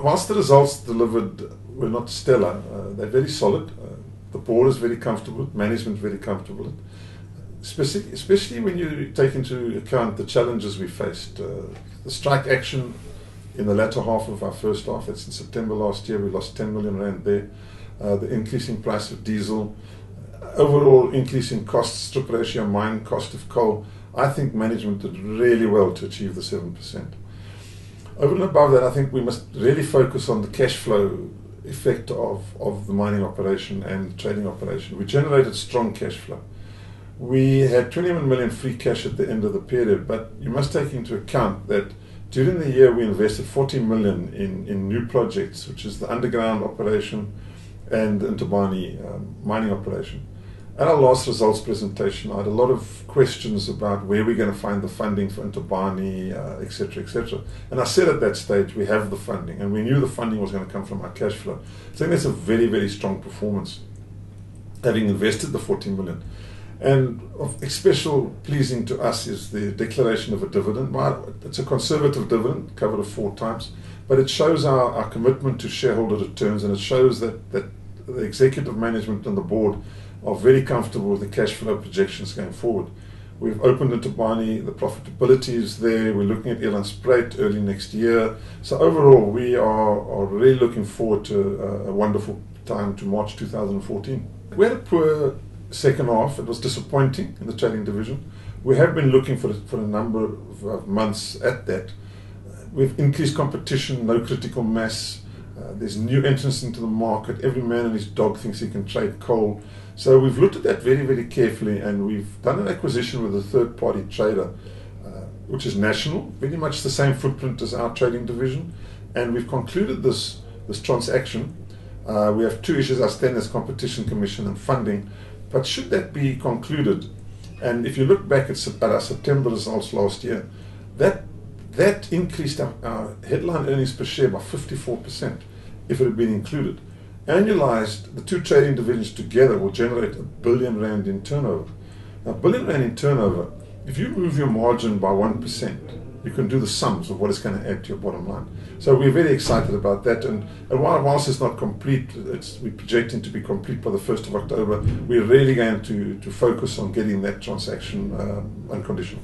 whilst the results delivered were not stellar, they're very solid. The board is very comfortable, management very comfortable, especially when you take into account the challenges we faced. The strike action in the latter half of our first half, that's in September last year, we lost 10 million rand there. The increasing price of diesel, overall increase in costs, strip ratio, mine cost of coal. I think management did really well to achieve the 7%. Over and above that, I think we must really focus on the cash flow effect of the mining operation and the trading operation. We generated strong cash flow. We had 21 million free cash at the end of the period, but you must take into account that during the year we invested 40 million in new projects, which is the underground operation and the Ntubani mining operation. At our last results presentation, I had a lot of questions about where we're going to find the funding for Ntubani, etc., etc. And I said at that stage, we have the funding, and we knew the funding was going to come from our cash flow. So I think that's a very, very strong performance, having invested the 40 million. And of special pleasing to us is the declaration of a dividend. It's a conservative dividend, covered 4 times, but it shows our commitment to shareholder returns, and it shows that the executive management and the board are very comfortable with the cash flow projections going forward. We've opened Ntubani, the profitability is there, we're looking at Elandspruit early next year. So overall, we are really looking forward to a wonderful time to March 2014. We had a poor second half. It was disappointing in the trading division. We have been looking for a number of months at that. We've increased competition, no critical mass. There's new entrants into the market. Every man and his dog thinks he can trade coal. So we've looked at that very, very carefully, and we've done an acquisition with a third-party trader, which is national, very much the same footprint as our trading division. And we've concluded this transaction. We have 2 issues outstanding as Competition Commission and funding. But should that be concluded, and if you look back at our September results last year, that increased our headline earnings per share by 54% if it had been included. Annualized, the 2 trading divisions together will generate R1 billion in turnover. Now, R1 billion in turnover, if you move your margin by 1%, you can do the sums of what it's going to add to your bottom line. So we're very excited about that, and whilst it's not complete, we're projecting to be complete by the 1st of October, we're really going to focus on getting that transaction unconditional.